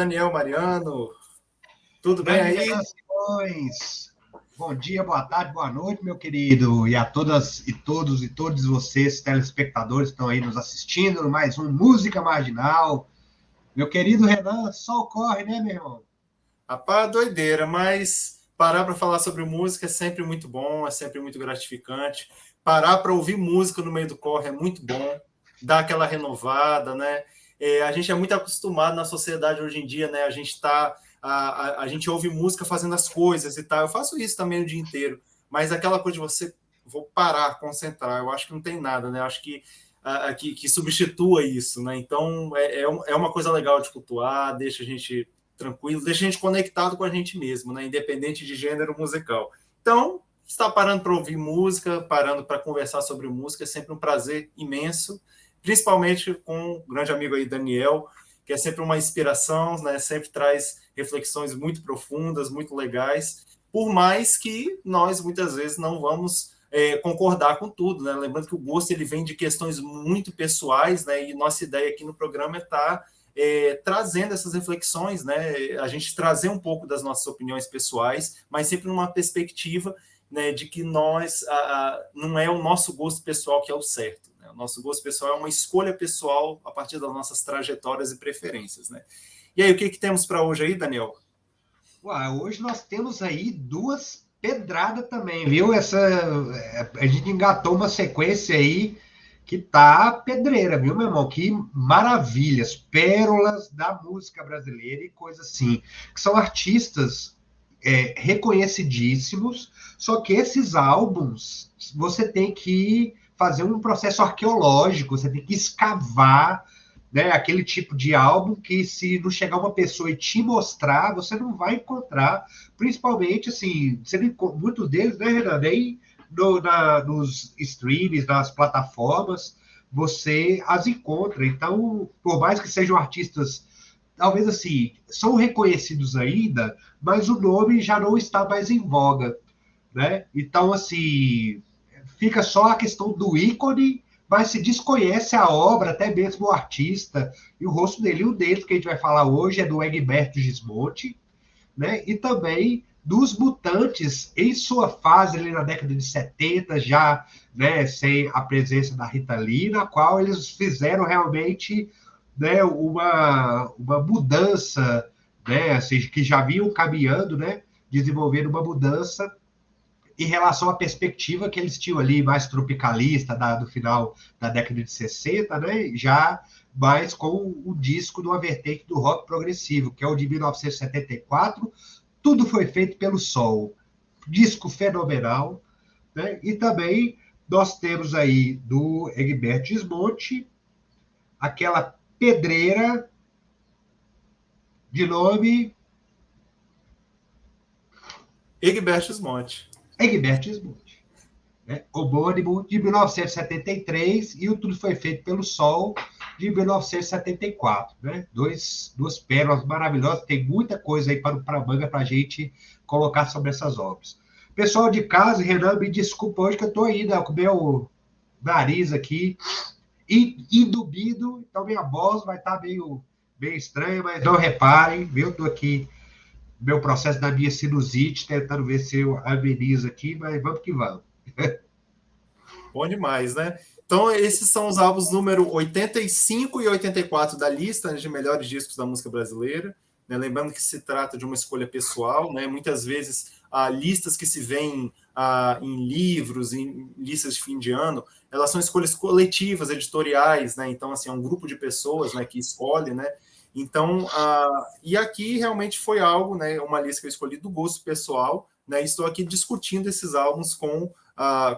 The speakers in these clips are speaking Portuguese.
Daniel Mariano. Tudo bem Grande aí? Renan Simões. Bom dia, boa tarde, boa noite, meu querido. E a todas e todos e todos vocês, telespectadores, que estão aí nos assistindo, mais um Música Marginal. Meu querido Renan, só ocorre, né, meu irmão? Rapaz, doideira, mas parar para falar sobre música é sempre muito bom, é sempre muito gratificante. Parar para ouvir música no meio do corre é muito bom, dá aquela renovada, né? A gente é muito acostumado na sociedade hoje em dia, né? A gente ouve música fazendo as coisas e tal. Eu faço isso também o dia inteiro, mas aquela coisa de você vou parar, concentrar, eu acho que não tem nada, né? Eu acho que substitua isso, né? Então é uma coisa legal de cultuar, deixa a gente tranquilo, deixa a gente conectado com a gente mesmo, né? Independente de gênero musical. Então, estar parando para ouvir música, parando para conversar sobre música, é sempre um prazer imenso, principalmente com o grande amigo aí, Daniel, que é sempre uma inspiração, né? Sempre traz reflexões muito profundas, muito legais, por mais que nós, muitas vezes, não vamos concordar com tudo, né? Lembrando que o gosto ele vem de questões muito pessoais, né? E nossa ideia aqui no programa é estar trazendo essas reflexões, né? A gente trazer um pouco das nossas opiniões pessoais, mas sempre numa perspectiva, né, de que não é o nosso gosto pessoal que é o certo. Né? O nosso gosto pessoal é uma escolha pessoal a partir das nossas trajetórias e preferências. Né? E aí, o que temos para hoje aí, Daniel? Hoje nós temos aí duas pedradas também, viu? A gente engatou uma sequência aí que tá pedreira, viu, meu irmão? Que maravilhas, pérolas da música brasileira e coisa assim, que são artistas reconhecidíssimos, só que esses álbuns você tem que fazer um processo arqueológico, você tem que escavar, né? Aquele tipo de álbum que se não chegar uma pessoa e te mostrar, você não vai encontrar, principalmente assim, muitos deles, né, Renan, nem nos streams, nas plataformas, você as encontra. Então, por mais que sejam artistas, talvez assim, são reconhecidos ainda, mas o nome já não está mais em voga, né? Então, assim, fica só a questão do ícone, mas se desconhece a obra, até mesmo o artista e o rosto dele. E o dele que a gente vai falar hoje é do Egberto Gismonti, né? E também dos Mutantes, em sua fase ali na década de 70, já, né, sem a presença da Rita Lee, na qual eles fizeram realmente, né, uma mudança, né, assim, que já vinham caminhando, né, desenvolvendo uma mudança em relação à perspectiva que eles tinham ali, mais tropicalista, do final da década de 60, né? Já mais com o disco do vertente do rock progressivo, que é o de 1974, Tudo Foi Feito pelo Sol. Disco fenomenal, né? E também nós temos aí do Egberto Gismonti, aquela pedreira de nome Egberto Gismonti. Egberto Gismonti, né? Homônimo de 1973 e o Tudo Foi Feito pelo Sol de 1974, né? Duas pérolas maravilhosas, tem muita coisa aí para a manga para a gente colocar sobre essas obras. Pessoal de casa, Renan, me desculpa hoje que eu estou ainda com o meu nariz aqui entupido, então minha voz vai estar meio estranha, mas não reparem, viu? Estou aqui meu processo da minha sinusite, tentando ver se eu amenizo aqui, mas vamos que vamos. Bom demais, né? Então, esses são os álbuns número 85 e 84 da lista de melhores discos da música brasileira. Né? Lembrando que se trata de uma escolha pessoal, né? Muitas vezes, listas que se veem em livros, em listas de fim de ano, elas são escolhas coletivas, editoriais, né? Então, assim, é um grupo de pessoas, né, que escolhe, né? Então, e aqui realmente foi algo, né? Uma lista que eu escolhi do gosto pessoal, né? Estou aqui discutindo esses álbuns com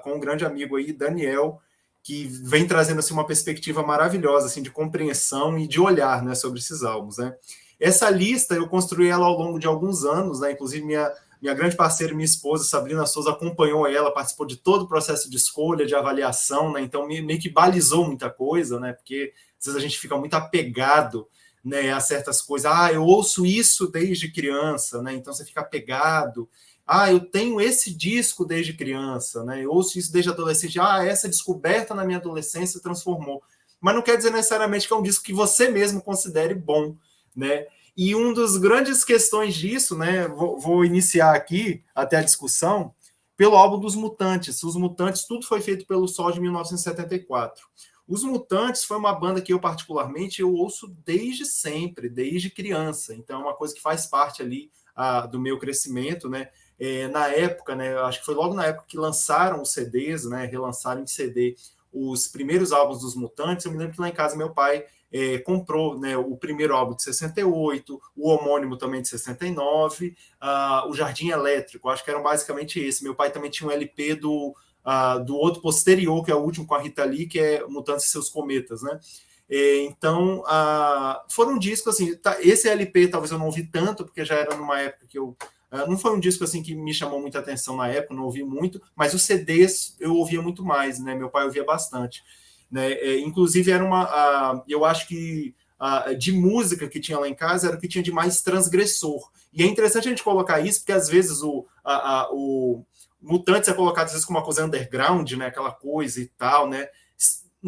um grande amigo aí, Daniel, que vem trazendo assim, uma perspectiva maravilhosa assim, de compreensão e de olhar, né, sobre esses álbuns. Né? Essa lista eu construí ela ao longo de alguns anos, né? Inclusive minha grande parceira, minha esposa, Sabrina Souza, acompanhou ela, participou de todo o processo de escolha, de avaliação, né? Então meio que balizou muita coisa, né? Porque às vezes a gente fica muito apegado, né, a certas coisas. Eu ouço isso desde criança, né? Então você fica apegado. Eu tenho esse disco desde criança, né? Eu ouço isso desde adolescente. Essa descoberta na minha adolescência transformou. Mas não quer dizer necessariamente que é um disco que você mesmo considere bom, né? E um dos grandes questões disso, né, vou iniciar aqui até a discussão, pelo álbum dos Mutantes. Os Mutantes, tudo foi feito pelo Sol de 1974. Os Mutantes foi uma banda que eu, particularmente, eu ouço desde sempre, desde criança. Então, é uma coisa que faz parte ali do meu crescimento, né? Na época, né, acho que foi logo na época que lançaram os CDs, né, relançaram em CD os primeiros álbuns dos Mutantes. Eu me lembro que lá em casa meu pai comprou, né, o primeiro álbum de 68, o homônimo também de 69, o Jardim Elétrico, acho que eram basicamente esse. Meu pai também tinha um LP do outro posterior, que é o último com a Rita Lee, que é Mutantes e Seus Cometas, né? Então, foram discos assim, esse LP talvez eu não ouvi tanto, porque já era numa época que eu não foi um disco assim que me chamou muita atenção na época, não ouvi muito, mas os CDs eu ouvia muito mais, né? Meu pai ouvia bastante, né? Inclusive era eu acho que de música que tinha lá em casa era o que tinha de mais transgressor. E é interessante a gente colocar isso, porque às vezes o Mutantes é colocado às vezes como uma coisa underground, né? Aquela coisa e tal, né?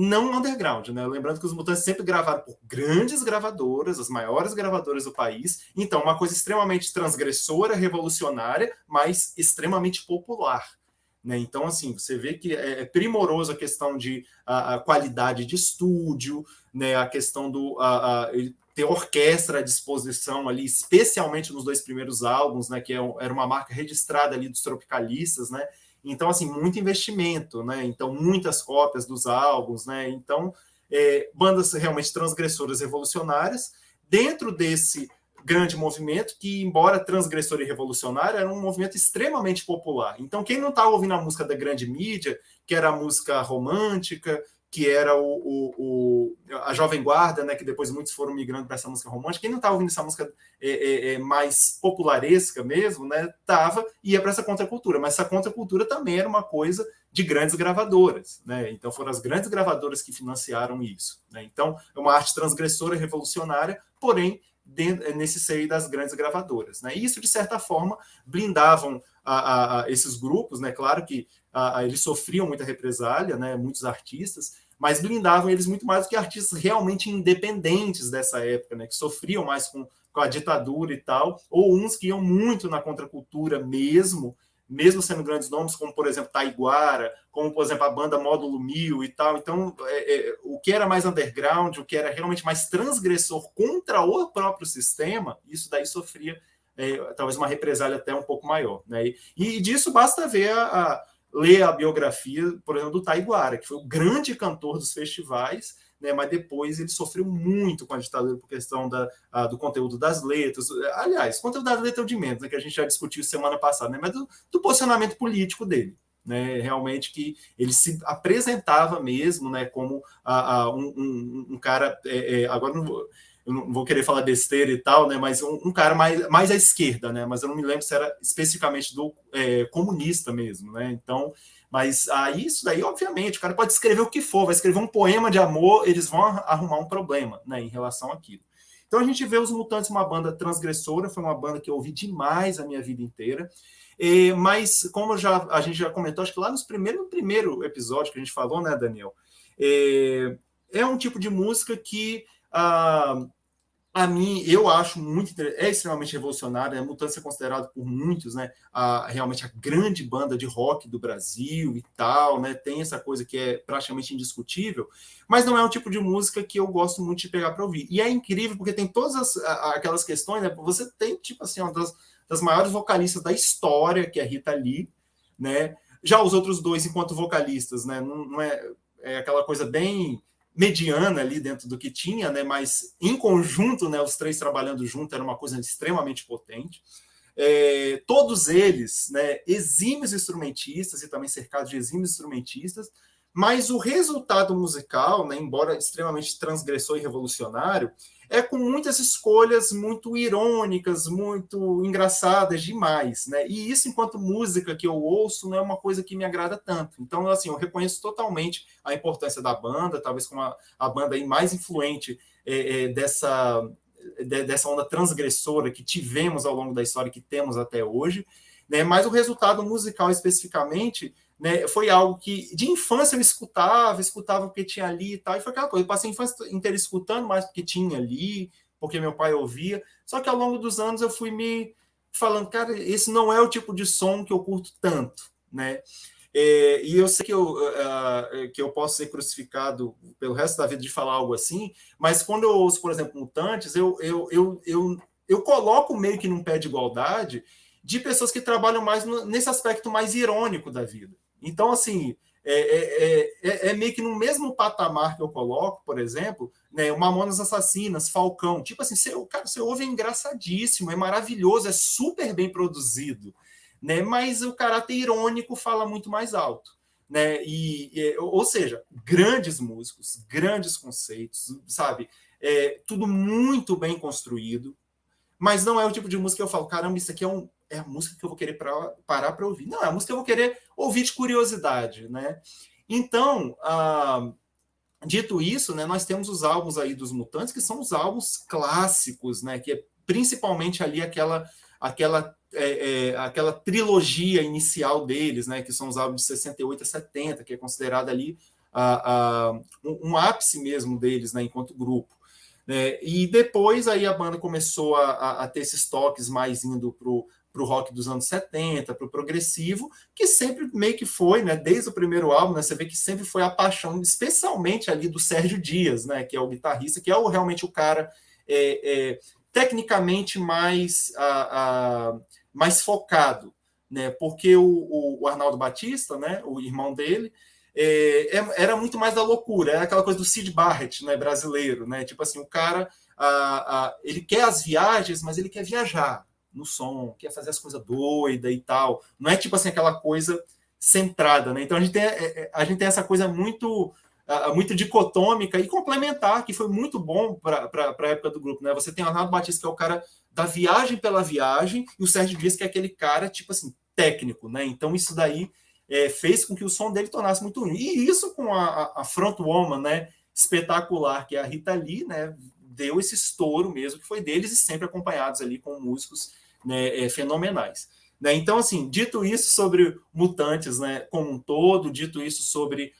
Não underground, né? Lembrando que os Mutantes sempre gravaram por grandes gravadoras, as maiores gravadoras do país. Então, uma coisa extremamente transgressora, revolucionária, mas extremamente popular. Né? Então, assim, você vê que é primoroso a questão de a qualidade de estúdio, né? A questão do ter orquestra à disposição ali, especialmente nos 2 primeiros álbuns, né? Que era uma marca registrada ali dos Tropicalistas, né? Então, assim, muito investimento, né? Então, muitas cópias dos álbuns, né? Então, bandas realmente transgressoras, revolucionárias, dentro desse grande movimento que, embora transgressor e revolucionário, era um movimento extremamente popular. Então, quem não estava ouvindo a música da grande mídia, que era a música romântica, que era a Jovem Guarda, né, que depois muitos foram migrando para essa música romântica, quem não estava ouvindo essa música mais popularesca mesmo, né, ia para essa contracultura, mas essa contracultura também era uma coisa de grandes gravadoras, né? Então foram as grandes gravadoras que financiaram isso, né? Então é uma arte transgressora e revolucionária, porém nesse seio das grandes gravadoras, né? E isso, de certa forma, blindavam esses grupos, né? Claro que eles sofriam muita represália, né? Muitos artistas, mas blindavam eles muito mais do que artistas realmente independentes dessa época, né? Que sofriam mais com a ditadura e tal, ou uns que iam muito na contracultura mesmo sendo grandes nomes, como, por exemplo, Taiguara, como, por exemplo, a banda Módulo 1000 e tal. Então, o que era mais underground, o que era realmente mais transgressor contra o próprio sistema, isso daí sofria talvez uma represália até um pouco maior. Né? E disso basta ver ler a biografia, por exemplo, do Taiguara, que foi o grande cantor dos festivais, né, mas depois ele sofreu muito com a ditadura por questão do conteúdo das letras. Aliás, conteúdo das letras de menos, né, que a gente já discutiu semana passada, né, mas do posicionamento político dele. Né, realmente que ele se apresentava mesmo, né, como um cara, agora eu não vou querer falar besteira e tal, né, mas um cara mais à esquerda, né, mas eu não me lembro se era especificamente do comunista mesmo, né, então, mas isso daí, obviamente, o cara pode escrever o que for, vai escrever um poema de amor, eles vão arrumar um problema, né, em relação àquilo. Então a gente vê os Mutantes uma banda transgressora, foi uma banda que eu ouvi demais a minha vida inteira, mas como a gente já comentou, acho que lá no primeiro episódio que a gente falou, né, Daniel, é um tipo de música que a mim, eu acho extremamente revolucionária. A Mutantes é considerado por muitos, né, realmente a grande banda de rock do Brasil e tal, né, tem essa coisa que é praticamente indiscutível, mas não é um tipo de música que eu gosto muito de pegar para ouvir. E é incrível porque tem todas aquelas questões, né, você tem, tipo assim, uma das maiores vocalistas da história, que é a Rita Lee, né, já os outros dois enquanto vocalistas, né, não é aquela coisa bem mediana ali dentro do que tinha, né? Mas em conjunto, né, os 3 trabalhando junto era uma coisa extremamente potente. Todos eles, né, exímios instrumentistas e também cercados de exímios instrumentistas, mas o resultado musical, né, embora extremamente transgressor e revolucionário, com muitas escolhas muito irônicas, muito engraçadas demais, né? E isso, enquanto música que eu ouço, não é uma coisa que me agrada tanto. Então, assim, eu reconheço totalmente a importância da banda, talvez como a banda aí mais influente dessa onda transgressora que tivemos ao longo da história, que temos até hoje, né? Mas o resultado musical especificamente, né, foi algo que de infância eu escutava porque tinha ali e tal, e foi aquela coisa, eu passei a infância inteira escutando mais porque tinha ali, porque meu pai ouvia. Só que ao longo dos anos eu fui me falando, cara, esse não é o tipo de som que eu curto tanto, né? E eu sei que eu posso ser crucificado pelo resto da vida de falar algo assim, mas quando eu ouço, por exemplo, Mutantes, eu coloco meio que num pé de igualdade de pessoas que trabalham mais nesse aspecto mais irônico da vida. Então, assim, é meio que no mesmo patamar que eu coloco, por exemplo, né, o Mamonas Assassinas, Falcão. Tipo assim, você ouve, é engraçadíssimo, é maravilhoso, é super bem produzido, né, mas o caráter irônico fala muito mais alto. Né, ou seja, grandes músicos, grandes conceitos, sabe? Tudo muito bem construído, mas não é o tipo de música que eu falo, caramba, isso aqui é a música que eu vou querer parar para ouvir. Não, é a música que eu vou querer ouvir de curiosidade, né? Então, dito isso, né, nós temos os álbuns aí dos Mutantes, que são os álbuns clássicos, né? Que é principalmente ali aquela trilogia inicial deles, né? Que são os álbuns de 68 a 70, que é considerado ali um ápice mesmo deles, né? Enquanto grupo. E depois aí a banda começou a ter esses toques mais indo para o rock dos anos 70, para o progressivo, que sempre meio que foi, né, desde o primeiro álbum, né, você vê que sempre foi a paixão, especialmente ali do Sérgio Dias, né, que é o guitarrista, que é realmente o cara tecnicamente mais focado, né, porque o Arnaldo Batista, né, o irmão dele, era muito mais da loucura, era aquela coisa do Syd Barrett, né, brasileiro, né? Tipo assim, o cara ele quer as viagens, mas ele quer viajar no som, quer fazer as coisas doidas e tal. Não é tipo assim aquela coisa centrada, né? Então a gente tem essa coisa muito dicotômica e complementar, que foi muito bom para a época do grupo, né? Você tem o Arnaldo Batista, que é o cara da viagem pela viagem, e o Sérgio Dias, que é aquele cara, tipo assim, técnico, né? Então isso daí fez com que o som dele tornasse muito único. E isso com a frontwoman, né, espetacular, que é a Rita Lee, né, deu esse estouro mesmo, que foi deles, e sempre acompanhados ali com músicos, né, fenomenais. Né? Então, assim, dito isso sobre Mutantes, né, como um todo, dito isso sobre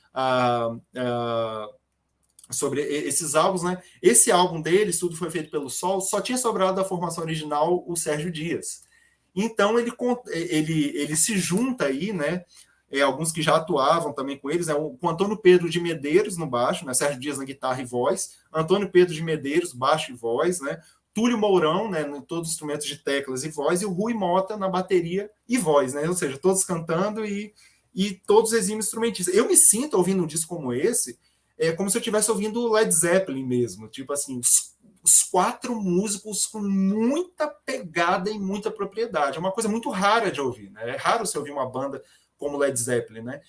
sobre esses álbuns, né? Esse álbum deles, Tudo Foi Feito pelo Sol, só tinha sobrado da formação original o Sérgio Dias. Então ele se junta aí, né? Alguns que já atuavam também com eles, né? Com Antônio Pedro de Medeiros no baixo, né? Sérgio Dias na guitarra e voz, Antônio Pedro de Medeiros, baixo e voz, né? Túlio Mourão, né? Em todos os instrumentos de teclas e voz, e o Rui Mota na bateria e voz, né? Ou seja, todos cantando e todos exímios instrumentistas. Eu me sinto ouvindo um disco como esse, como se eu estivesse ouvindo Led Zeppelin mesmo, tipo assim, os 4 músicos com muita pegada e muita propriedade. É uma coisa muito rara de ouvir, né? É raro você ouvir uma banda como Led Zeppelin, né?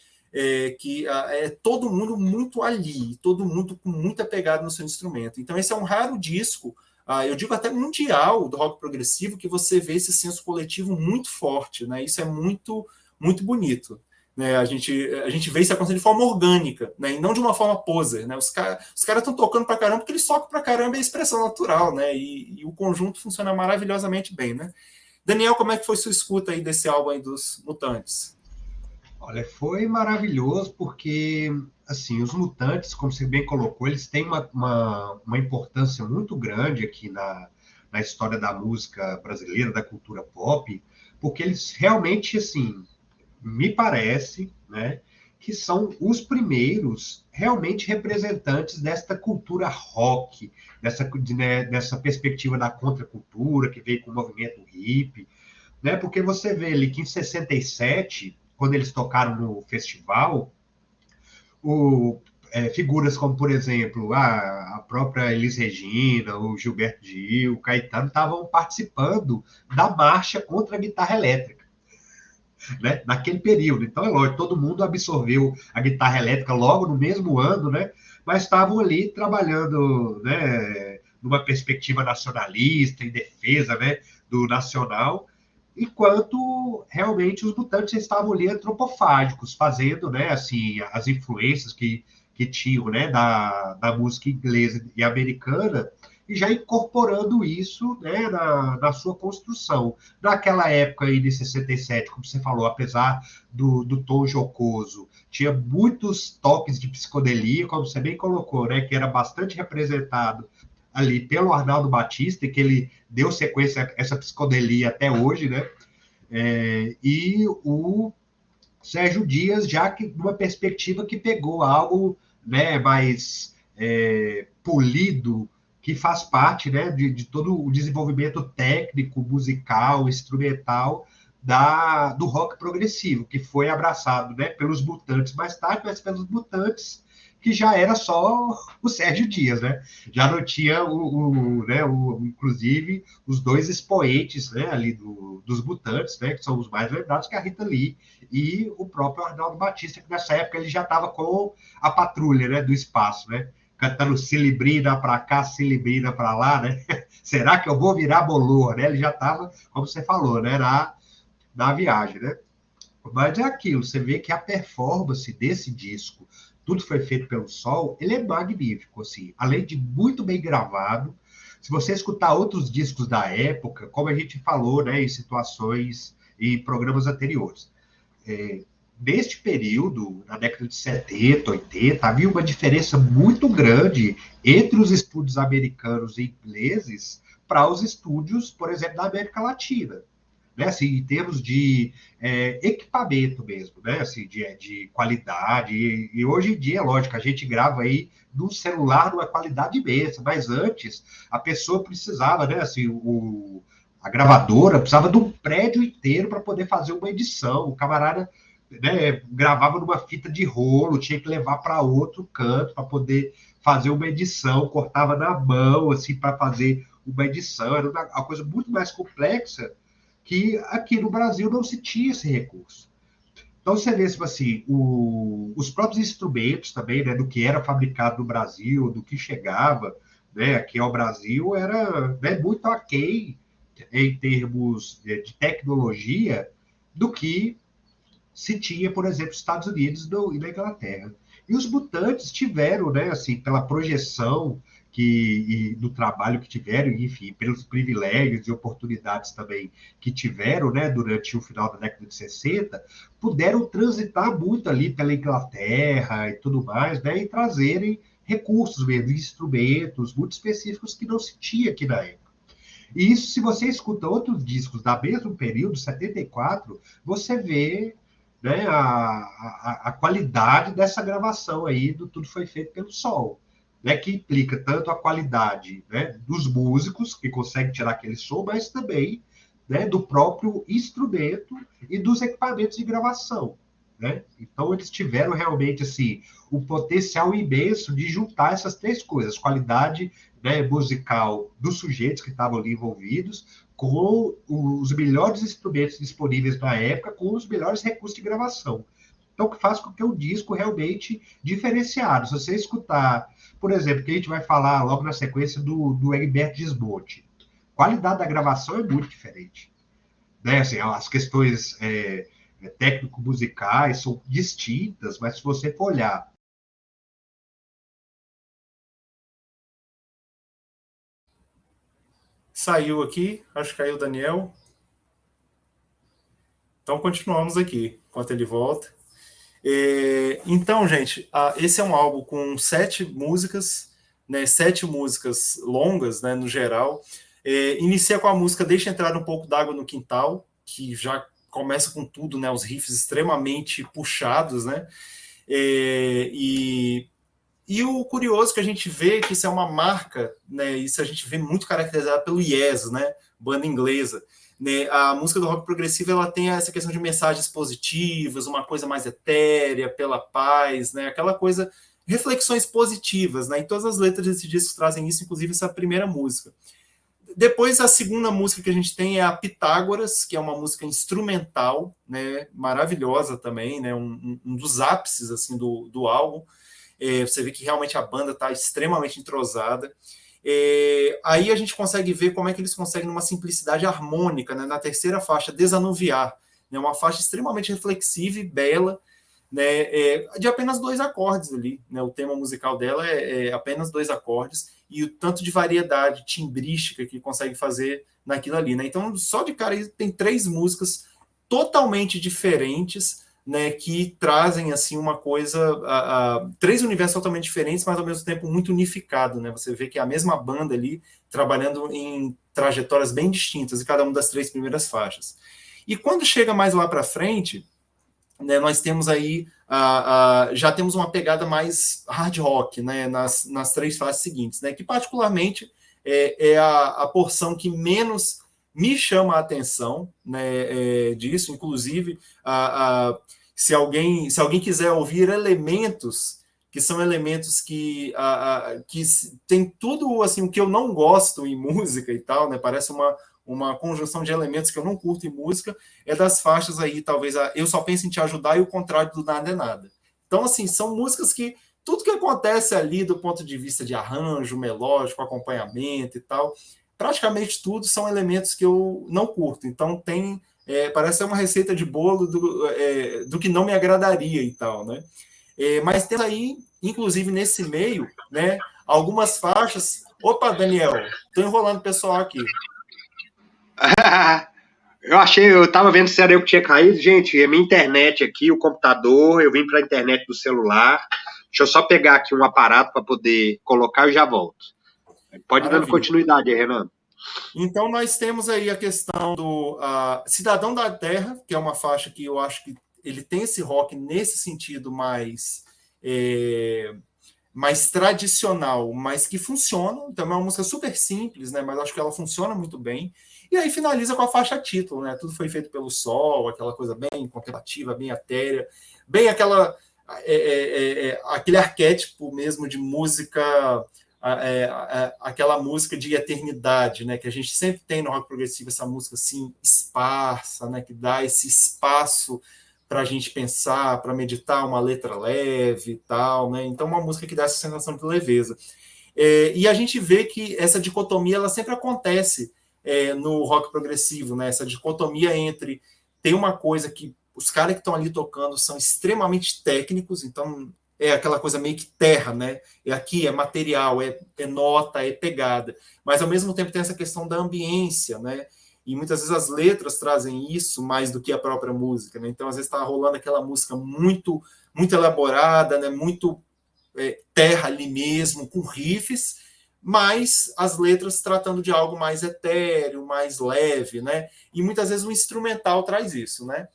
Que é todo mundo muito ali, todo mundo com muita pegada no seu instrumento. Então esse é um raro disco, eu digo até mundial, do rock progressivo, que você vê esse senso coletivo muito forte, né? Isso é muito, muito bonito. Né, a gente vê isso acontecendo de forma orgânica, né, e não de uma forma poser. Né, os caras estão tocando pra caramba porque eles tocam pra caramba, é expressão natural, né, e o conjunto funciona maravilhosamente bem. Né? Daniel, como é que foi sua escuta aí desse álbum aí dos Mutantes? Olha, foi maravilhoso porque, assim, os Mutantes, como você bem colocou, eles têm uma importância muito grande aqui na história da música brasileira, da cultura pop, porque eles realmente, assim, me parece, né, que são os primeiros realmente representantes desta cultura rock, dessa perspectiva da contracultura que veio com o movimento hippie, né? Porque você vê ali que em 67, quando eles tocaram no festival, figuras como, por exemplo, a própria Elis Regina, o Gilberto Gil, o Caetano, estavam participando da marcha contra a guitarra elétrica. Né, naquele período. Então, é lógico, todo mundo absorveu a guitarra elétrica logo no mesmo ano, né, mas estavam ali trabalhando, né, numa perspectiva nacionalista, em defesa, né, do nacional, enquanto realmente os Mutantes estavam ali antropofágicos, fazendo, né, assim, as influências que tinham, né, da música inglesa e americana, e já incorporando isso, né, na sua construção. Naquela época aí de 67, como você falou, apesar do tom jocoso, tinha muitos toques de psicodelia, como você bem colocou, né, que era bastante representado ali pelo Arnaldo Batista, e que ele deu sequência a essa psicodelia até hoje, né? E o Sérgio Dias, já que numa perspectiva que pegou algo, né, mais polido, que faz parte, né, de todo o desenvolvimento técnico, musical, instrumental do rock progressivo, que foi abraçado, né, pelos Mutantes mais tarde, mas pelos Mutantes que já era só o Sérgio Dias, né? Já não tinha inclusive os dois expoentes, né, ali dos Mutantes, né, que são os mais lembrados, que é a Rita Lee e o próprio Arnaldo Batista, que nessa época ele já estava com a patrulha, né, do espaço, né? Cantando Cilibrina para cá, Cilibrina para lá, né? Será que eu vou virar bolor, né? Ele já estava, como você falou, né, na viagem, né? Mas é aquilo, você vê que a performance desse disco, tudo foi feito pelo Sol, ele é magnífico, assim, além de muito bem gravado. Se você escutar outros discos da época, como a gente falou, né, em situações e programas anteriores, neste período, na década de 70, 80, havia uma diferença muito grande entre os estúdios americanos e ingleses para os estúdios, por exemplo, da América Latina, né, assim, em termos de equipamento mesmo, né, assim, de qualidade. E hoje em dia, lógico, a gente grava aí num celular numa qualidade imensa, mas antes a pessoa precisava, né, assim, a gravadora precisava de um prédio inteiro para poder fazer uma edição. O camarada, né, gravava numa fita de rolo, tinha que levar para outro canto para poder fazer uma edição, cortava na mão, assim, para fazer uma edição. Era uma coisa muito mais complexa que aqui no Brasil não se tinha esse recurso. Então, você vê, assim, os próprios instrumentos também, né, do que era fabricado no Brasil, do que chegava, né, aqui ao Brasil, era, né, muito aquém em termos de tecnologia do que se tinha, por exemplo, nos Estados Unidos e na Inglaterra. E os Mutantes tiveram, né, assim, pela projeção do trabalho que tiveram, enfim, pelos privilégios e oportunidades também que tiveram, né, durante o final da década de 60, puderam transitar muito ali pela Inglaterra e tudo mais, né, e trazerem recursos mesmo, instrumentos muito específicos que não se tinha aqui na época. E isso, se você escuta outros discos da mesmo período, 74, você vê, né, a qualidade dessa gravação aí do Tudo Foi Feito pelo Sol, né, que implica tanto a qualidade, né, dos músicos, que conseguem tirar aquele som, mas também, né, do próprio instrumento e dos equipamentos de gravação. Né? Então, eles tiveram realmente assim, o potencial imenso de juntar essas três coisas: qualidade, né, musical dos sujeitos que estavam ali envolvidos, com os melhores instrumentos disponíveis na época, com os melhores recursos de gravação. Então, o que faz com que o disco realmente diferenciado. Se você escutar, por exemplo, que a gente vai falar logo na sequência do Egberto Gismonti, a qualidade da gravação é muito diferente. Né? Assim, as questões técnico-musicais são distintas, mas se você for olhar. Saiu aqui, acho que caiu o Daniel. Então continuamos aqui, enquanto ele volta. Então, gente, esse é um álbum com 7 músicas, né, 7 músicas longas, né, no geral. Inicia com a música Deixa Entrar um Pouco d'Água no Quintal, que já começa com tudo, né, os riffs extremamente puxados, né, e o curioso que a gente vê que isso é uma marca, né, isso a gente vê muito caracterizado pelo Yes, né, banda inglesa. Né, a música do rock progressivo ela tem essa questão de mensagens positivas, uma coisa mais etérea, pela paz, né, aquela coisa, reflexões positivas, né, e todas as letras desse disco trazem isso, inclusive essa primeira música. Depois, a segunda música que a gente tem é a Pitágoras, que é uma música instrumental, né, maravilhosa também, né, um dos ápices assim, do álbum. Você vê que realmente a banda está extremamente entrosada. Aí a gente consegue ver como é que eles conseguem uma simplicidade harmônica, né, na terceira faixa, Desanuviar, né, uma faixa extremamente reflexiva e bela, né, de apenas 2 acordes ali, né, o tema musical dela é apenas 2 acordes, e o tanto de variedade timbrística que consegue fazer naquilo ali, né, então só de cara tem 3 músicas totalmente diferentes, né, que trazem assim uma coisa, três universos totalmente diferentes, mas ao mesmo tempo muito unificado, né? Você vê que é a mesma banda ali trabalhando em trajetórias bem distintas em cada uma das três primeiras faixas. E quando chega mais lá para frente, né, nós temos aí já temos uma pegada mais hard rock, né, nas três fases seguintes, né, que particularmente é a porção que menos me chama a atenção, né, disso. Inclusive, se alguém quiser ouvir elementos que são elementos que tem tudo assim o que eu não gosto em música e tal, né, parece uma conjunção de elementos que eu não curto em música, é das faixas aí, talvez Eu Só Penso em Te Ajudar e o contrário do Nada é Nada. Então, assim, são músicas que tudo que acontece ali do ponto de vista de arranjo, melódico, acompanhamento e tal, praticamente tudo são elementos que eu não curto. Então, parece ser uma receita de bolo do que não me agradaria e tal, né? Mas tem aí, inclusive nesse meio, né, algumas faixas. Opa, Daniel, estou enrolando o pessoal aqui. Eu tava vendo se era eu que tinha caído. Gente, é minha internet aqui, o computador, eu vim pra internet do celular. Deixa eu só pegar aqui um aparato para poder colocar e já volto. Pode ir dando Maravilha. continuidade aí, Renan. Então, nós temos aí a questão do Cidadão da Terra, que é uma faixa que eu acho que ele tem esse rock nesse sentido mais tradicional, mas que funciona. Então, é uma música super simples, né? Mas acho que ela funciona muito bem. E aí finaliza com a faixa título, né? Tudo foi feito pelo sol, aquela coisa bem contemplativa, bem etérea, bem aquele arquétipo mesmo de música, aquela música de eternidade, né? Que a gente sempre tem no rock progressivo, essa música assim esparsa, né? Que dá esse espaço para a gente pensar, para meditar, uma letra leve e tal, né? Então, uma música que dá essa sensação de leveza. E a gente vê que essa dicotomia ela sempre acontece no rock progressivo, né? Essa dicotomia entre tem uma coisa que os caras que estão ali tocando são extremamente técnicos, então é aquela coisa meio que terra, né? Aqui é material, é nota, é pegada, mas ao mesmo tempo tem essa questão da ambiência, né? E muitas vezes as letras trazem isso mais do que a própria música, né? Então às vezes está rolando aquela música muito muito elaborada, né? Muito terra ali mesmo, com riffs, mas as letras tratando de algo mais etéreo, mais leve, né? E muitas vezes o instrumental traz isso, né?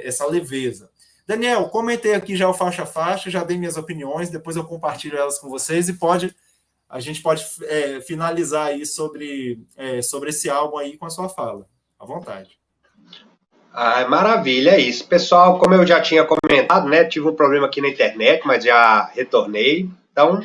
Essa leveza. Daniel, comentei aqui já o faixa a faixa, já dei minhas opiniões, depois eu compartilho elas com vocês e a gente pode finalizar aí sobre esse álbum aí com a sua fala. À vontade. Maravilha, é isso. Pessoal, como eu já tinha comentado, né? Tive um problema aqui na internet, mas já retornei. Então,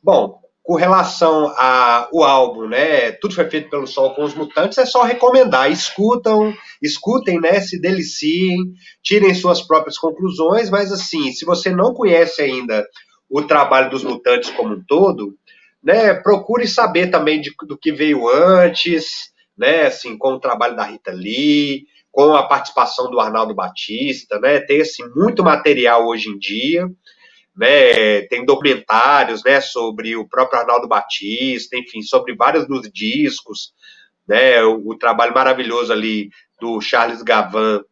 bom, com relação ao álbum, né? Tudo foi feito pelo Sol com os Mutantes, é só recomendar. Escutem, né? Se deliciem, tirem suas próprias conclusões, mas assim, se você não conhece ainda o trabalho dos Mutantes como um todo, né? Procure saber também do que veio antes, né? Assim, com o trabalho da Rita Lee, com a participação do Arnaldo Batista, né? Tem assim muito material hoje em dia, né? Tem documentários, né, sobre o próprio Arnaldo Batista, enfim, sobre vários dos discos, né? O trabalho maravilhoso ali do Charles Gavan.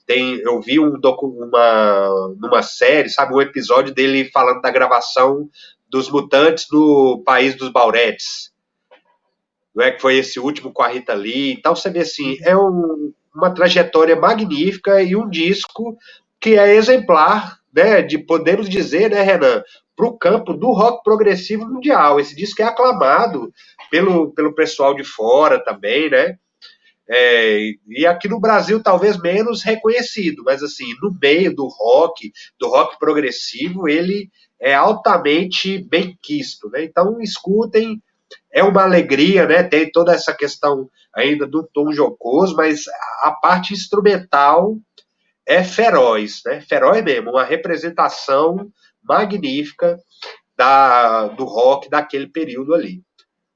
Eu vi numa série, sabe, um episódio dele falando da gravação dos Mutantes no País dos Bauretes, não é, que foi esse último com a Rita Lee. Então você vê assim, uma trajetória magnífica e um disco que é exemplar, né, de podermos dizer, né, Renan, para o campo do rock progressivo mundial. Esse disco é aclamado pelo pessoal de fora também, né? E aqui no Brasil talvez menos reconhecido, mas assim, no meio do rock progressivo, ele é altamente bem quisto, né? Então escutem, é uma alegria, né? Tem toda essa questão ainda do tom jocoso, mas a parte instrumental é feroz, né? Feroz mesmo, uma representação magnífica do rock daquele período ali,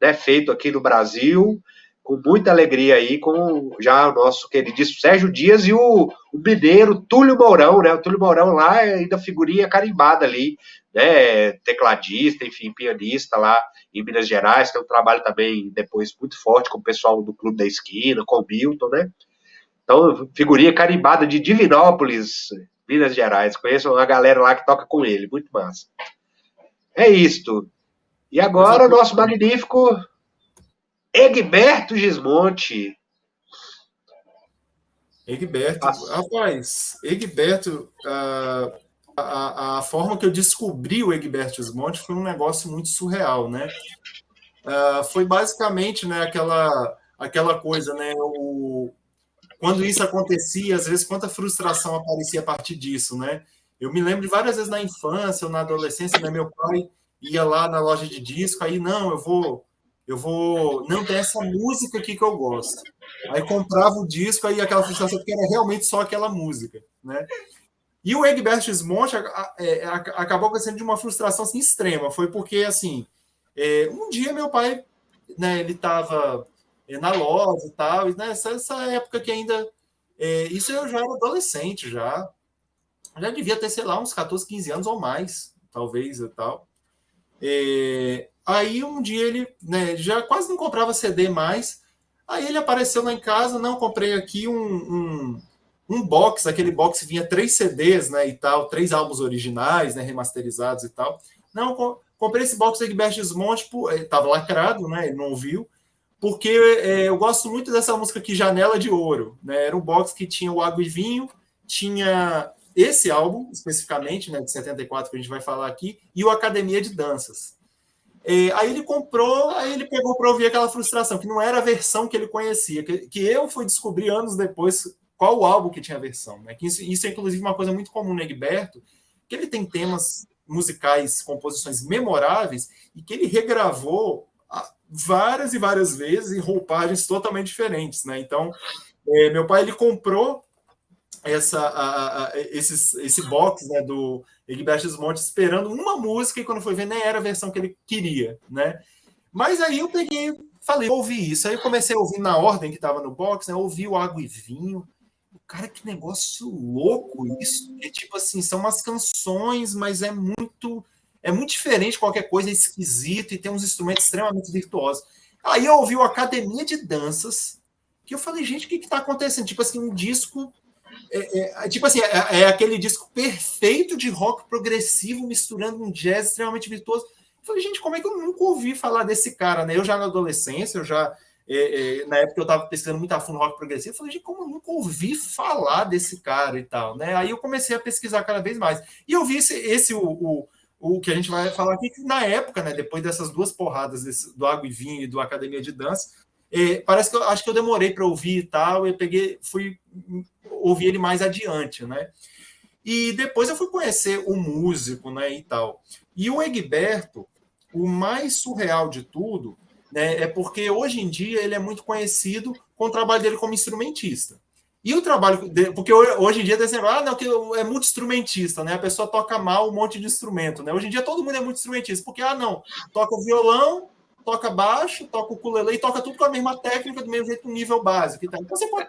né? Feito aqui no Brasil, com muita alegria aí, com já o nosso queridíssimo Sérgio Dias e o mineiro Túlio Mourão, né? O Túlio Mourão lá ainda figurinha carimbada ali, né? Tecladista, enfim, pianista lá em Minas Gerais, tem um trabalho também depois muito forte com o pessoal do Clube da Esquina, com o Milton, né? Então, figurinha carimbada de Divinópolis, Minas Gerais. Conheço uma galera lá que toca com ele, muito massa. É isto. E agora o nosso magnífico Egberto Gismonti. Egberto, rapaz, Egberto, a forma que eu descobri o Egberto Gismonti foi um negócio muito surreal, né? Foi basicamente, né, aquela coisa, né? Quando isso acontecia, às vezes, quanta frustração aparecia a partir disso, né? Eu me lembro de várias vezes na infância ou na adolescência, né, meu pai ia lá na loja de disco, aí, não, não, tem essa música aqui que eu gosto. Aí comprava o disco, aí aquela frustração, porque era realmente só aquela música, né? E o Egberto Gismonti acabou sendo de uma frustração assim, extrema. Foi porque, assim, um dia meu pai, né, ele estava na loja e tal, e nessa época que ainda... isso eu já era adolescente, já devia ter, sei lá, uns 14, 15 anos ou mais, talvez, e tal. Aí um dia ele, né, já quase não comprava CD mais, aí ele apareceu lá em casa, não, comprei aqui um box, aquele box vinha 3 CDs, né, e tal, 3 álbuns originais, né, remasterizados e tal. Não, comprei esse box do Egberto Gismonti, estava lacrado, né, ele não ouviu, porque eu gosto muito dessa música aqui, Janela de Ouro, né, era um box que tinha o Água e Vinho, tinha esse álbum, especificamente, né, de 74, que a gente vai falar aqui, e o Academia de Danças. Aí ele comprou, aí ele pegou para ouvir aquela frustração, que não era a versão que ele conhecia, que eu fui descobrir anos depois qual o álbum que tinha a versão. Né? Que isso é, inclusive, uma coisa muito comum no Egberto, que ele tem temas musicais, composições memoráveis, e que ele regravou várias e várias vezes em roupagens totalmente diferentes. Né? Então, meu pai ele comprou esse box, né, do Egberto Gismonti esperando uma música e quando foi ver nem era a versão que ele queria, né? Mas aí eu peguei, falei, ouvi isso. Aí eu comecei a ouvir na ordem que estava no box, né? Ouvi o Água e Vinho. Cara, que negócio louco isso. É tipo assim, são umas canções, mas é muito diferente de qualquer coisa, é esquisito e tem uns instrumentos extremamente virtuosos. Aí eu ouvi o Academia de Danças, que eu falei, gente, o que está acontecendo? Tipo assim, um disco tipo assim, é aquele disco perfeito de rock progressivo misturando um jazz extremamente virtuoso. Eu falei, gente, como é que eu nunca ouvi falar desse cara, né? Eu já na adolescência, na época eu estava pesquisando muito a fundo rock progressivo, eu falei, gente, como eu nunca ouvi falar desse cara e tal, né? Aí eu comecei a pesquisar cada vez mais. E eu vi o que a gente vai falar aqui, que na época, né, depois dessas duas porradas do Água e Vinho e do Academia de Dança, parece que eu acho que eu demorei para ouvir e tal, eu fui ouvir ele mais adiante, né? E depois eu fui conhecer o músico, né, e tal. E o Egberto, o mais surreal de tudo, né, é porque hoje em dia ele é muito conhecido com o trabalho dele como instrumentista. E o trabalho dele, porque hoje em dia dizem, não, que é muito instrumentista, né? A pessoa toca mal um monte de instrumento, né? Hoje em dia todo mundo é muito instrumentista, porque não, toca o violão, toca baixo, toca o ukulele e toca tudo com a mesma técnica, do mesmo jeito, no nível básico. Então você pode...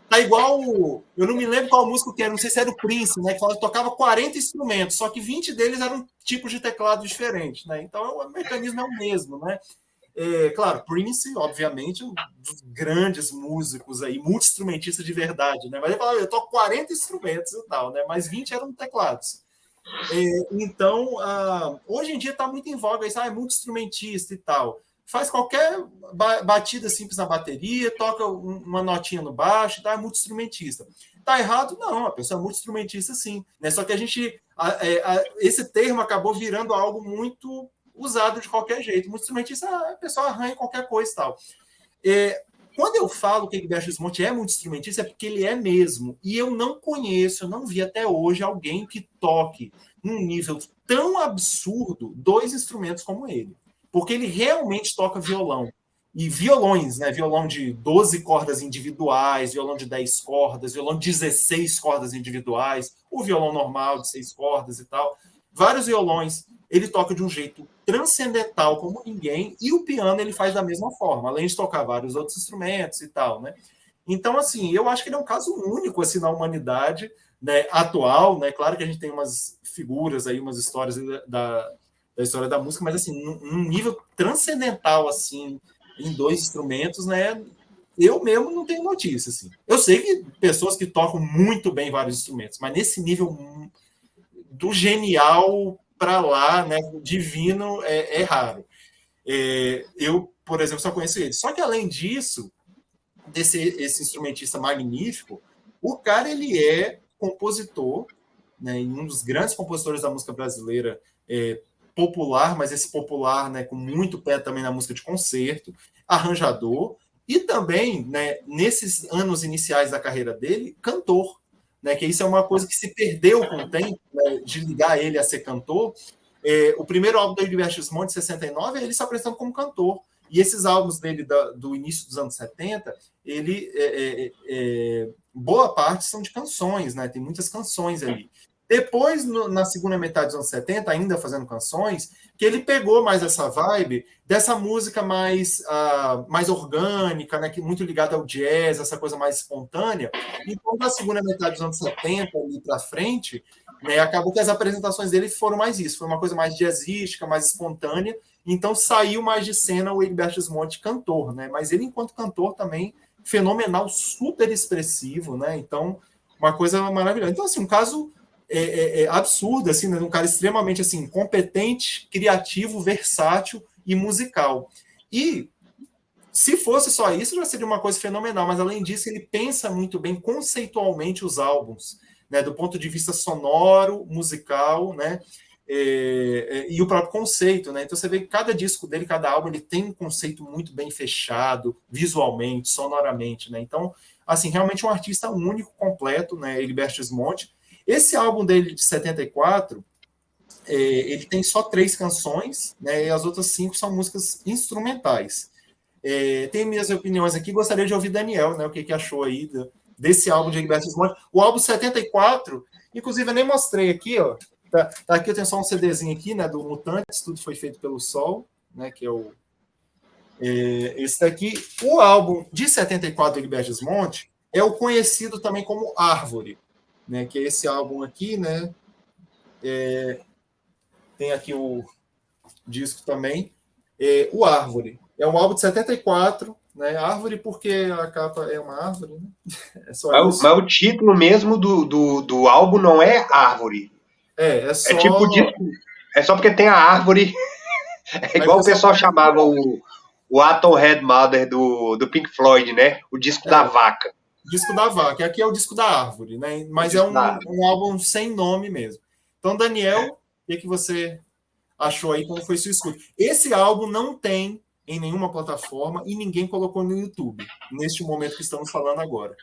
Tá igual... Eu não me lembro qual músico que era, não sei se era o Prince, né? Que tocava 40 instrumentos, só que 20 deles eram tipos de teclado diferentes, né? Então o mecanismo é o mesmo, né? Claro, Prince, obviamente, um dos grandes músicos aí, multi-instrumentista de verdade, né? Mas ele falava, eu toco 40 instrumentos e tal, né? Mas 20 eram teclados. Então, hoje em dia está muito em voga isso, é multi-instrumentista e tal. Faz qualquer batida simples na bateria, toca uma notinha no baixo, tá? É multi-instrumentista. Tá errado? Não, a pessoa é multi-instrumentista sim. Né? Só que esse termo acabou virando algo muito usado de qualquer jeito. Multi-instrumentista, a pessoa arranha qualquer coisa e tal. Quando eu falo que Egberto Gismonti é multi-instrumentista, é porque ele é mesmo. E eu não conheço, eu não vi até hoje alguém que toque num nível tão absurdo 2 instrumentos como ele. Porque ele realmente toca violão. E violões, né? Violão de 12 cordas individuais, violão de 10 cordas, violão de 16 cordas individuais, o violão normal de 6 cordas e tal. Vários violões. Ele toca de um jeito transcendental como ninguém, e o piano ele faz da mesma forma, além de tocar vários outros instrumentos e tal, né? Então, assim, eu acho que ele é um caso único assim, na humanidade, né, atual, né? Claro que a gente tem umas figuras aí, umas histórias da história da música, mas assim, num nível transcendental, assim, em 2 instrumentos, né? eu mesmo não tenho notícia, assim. Eu sei que pessoas que tocam muito bem vários instrumentos, mas nesse nível do genial para lá, né, divino, é raro. Eu, por exemplo, só conheço ele. Só que, além disso, esse instrumentista magnífico, o cara, ele é compositor, né, e um dos grandes compositores da música brasileira popular, mas esse popular, né, com muito pé também na música de concerto, arranjador, e também, né, nesses anos iniciais da carreira dele, cantor, né, que isso é uma coisa que se perdeu com o tempo, né, de ligar ele a ser cantor. O primeiro álbum do Egberto Gismonti, de 69, é ele se apresentando como cantor. E esses álbuns dele do início dos anos 70, boa parte são de canções, né? Tem muitas canções ali. Depois, na segunda metade dos anos 70, ainda fazendo canções, que ele pegou mais essa vibe dessa música mais orgânica, né, que muito ligada ao jazz, essa coisa mais espontânea. Então, na segunda metade dos anos 70 ali para frente, né, acabou que as apresentações dele foram mais isso, foi uma coisa mais jazzística, mais espontânea. Então, saiu mais de cena o Egberto Gismonti cantor, né? Mas ele, enquanto cantor, também fenomenal, super expressivo, né? Então, uma coisa maravilhosa. Então, assim, um caso absurdo, assim, né? Um cara extremamente assim, competente, criativo, versátil e musical. E se fosse só isso, já seria uma coisa fenomenal, mas além disso, ele pensa muito bem conceitualmente os álbuns, né? Do ponto de vista sonoro, musical, né? E o próprio conceito, né? Então você vê que cada disco dele, cada álbum, ele tem um conceito muito bem fechado, visualmente, sonoramente, né? Então, assim, realmente um artista único, completo, né? Egberto Gismonti. Esse álbum dele de 74, ele tem só 3 canções, né? E as outras 5 são músicas instrumentais. Tem minhas opiniões aqui, gostaria de ouvir Daniel, né? O que achou aí desse álbum de Egberto Gismonti. O álbum 74, inclusive eu nem mostrei aqui, ó. Tá aqui, eu tenho só um CDzinho aqui, né, do Mutantes, tudo foi feito pelo Sol, né, que é esse daqui. O álbum de 74 do Egberto Gismonti é o conhecido também como Árvore, né, que é esse álbum aqui, né, tem aqui o disco também, o Árvore. É um álbum de 74, né, Árvore porque a capa é uma árvore, né? É só isso. Mas o título mesmo do álbum não é Árvore. É só... É tipo disco. É só porque tem a árvore. É igual o pessoal chamava o Atom Head Mother do Pink Floyd, né? O disco da vaca. Disco da vaca. Aqui é o disco da árvore, né? Mas é um álbum sem nome mesmo. Então, Daniel, o que você achou aí? Como foi sua escuta? Esse álbum não tem em nenhuma plataforma e ninguém colocou no YouTube, neste momento que estamos falando agora.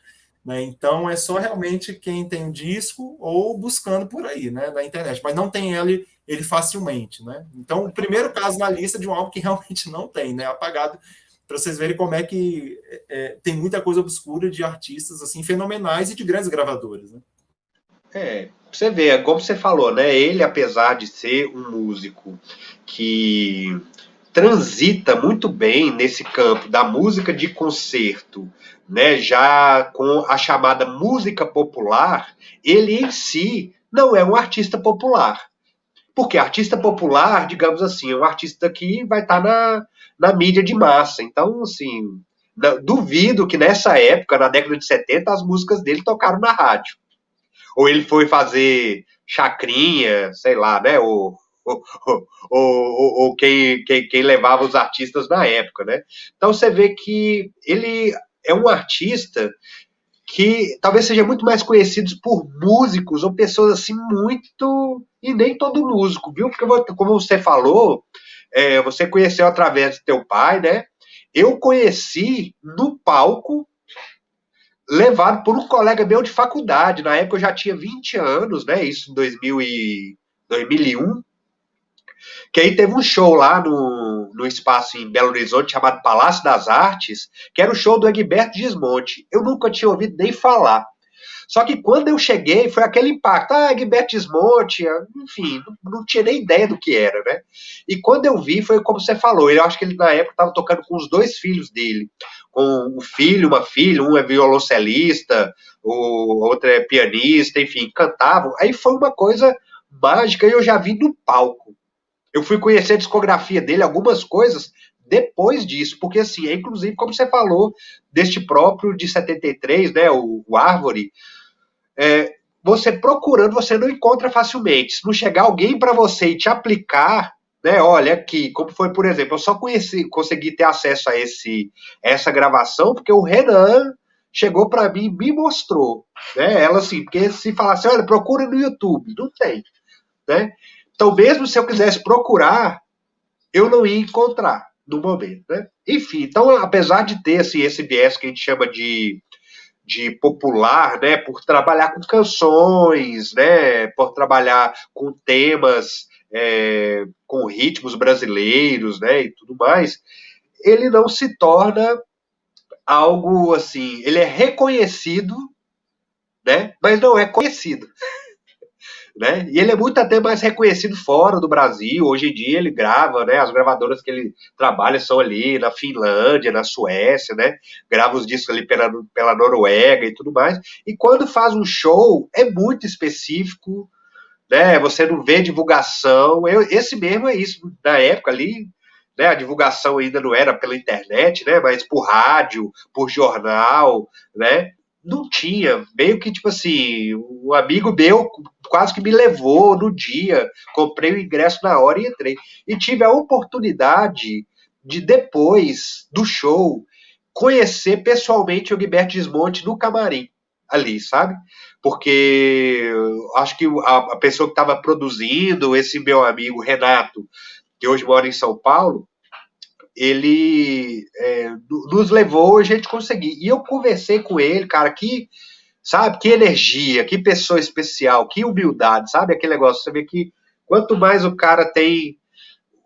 Né? Então, é só realmente quem tem o disco ou buscando por aí, né, na internet. Mas não tem ele facilmente. Né? Então, o primeiro caso na lista de um álbum que realmente não tem, né, apagado, para vocês verem como é que tem muita coisa obscura de artistas assim fenomenais e de grandes gravadores. Né? Você vê, como você falou, né? Ele, apesar de ser um músico que transita muito bem nesse campo da música de concerto, né, já com a chamada música popular, ele em si não é um artista popular. Porque artista popular, digamos assim, é um artista que vai estar na mídia de massa. Então, assim, duvido que nessa época, na década de 70, as músicas dele tocaram na rádio. Ou ele foi fazer chacrinha, sei lá, né, ou quem levava os artistas na época, né? Então você vê que ele é um artista que talvez seja muito mais conhecido por músicos ou pessoas assim muito... E nem todo músico, viu? Porque como você falou, você conheceu através do teu pai, né? Eu conheci no palco, levado por um colega meu de faculdade. Na época eu já tinha 20 anos, né? Isso em 2001. Que aí teve um show lá no espaço em Belo Horizonte chamado Palácio das Artes, que era o show do Egberto Gismonti. Eu nunca tinha ouvido nem falar. Só que quando eu cheguei, foi aquele impacto. Egberto Gismonti, enfim, não tinha nem ideia do que era, né? E quando eu vi, foi como você falou. Eu acho que ele, na época, estava tocando com os 2 filhos dele. Com um filho, uma filha, um é violoncelista, o outro é pianista, enfim, cantavam. Aí foi uma coisa mágica e eu já vi no palco. Eu fui conhecer a discografia dele, algumas coisas, depois disso, porque assim, inclusive, como você falou, deste próprio de 73, né, o Árvore, você procurando, você não encontra facilmente. Se não chegar alguém para você e te aplicar, né, olha aqui, como foi, por exemplo, eu só consegui ter acesso a essa gravação porque o Renan chegou para mim e me mostrou, né, ela assim, porque se falasse, olha, procura no YouTube, não tem, né, então mesmo se eu quisesse procurar, eu não ia encontrar no momento, né, enfim, então apesar de ter assim, esse viés que a gente chama de popular, né, por trabalhar com canções, né, por trabalhar com temas, com ritmos brasileiros, né, e tudo mais, ele não se torna algo assim, ele é reconhecido, né, mas não é conhecido. Né? E ele é muito até mais reconhecido fora do Brasil. Hoje em dia ele grava, né? As gravadoras que ele trabalha são ali na Finlândia, na Suécia, né? Grava os discos ali pela Noruega e tudo mais. E quando faz um show, é muito específico, né? Você não vê divulgação. Esse mesmo é isso. Na época ali, né? A divulgação ainda não era pela internet, né? Mas por rádio, por jornal, né? Não tinha, meio que tipo assim, um amigo meu quase que me levou no dia, comprei o ingresso na hora e entrei. E tive a oportunidade de, depois do show, conhecer pessoalmente o Gilberto Gismonti no camarim, ali, sabe? Porque acho que a pessoa que estava produzindo, esse meu amigo Renato, que hoje mora em São Paulo, ele nos levou a gente conseguir. E eu conversei com ele, cara, sabe, que energia, que pessoa especial, que humildade, sabe, aquele negócio, você vê que quanto mais o cara tem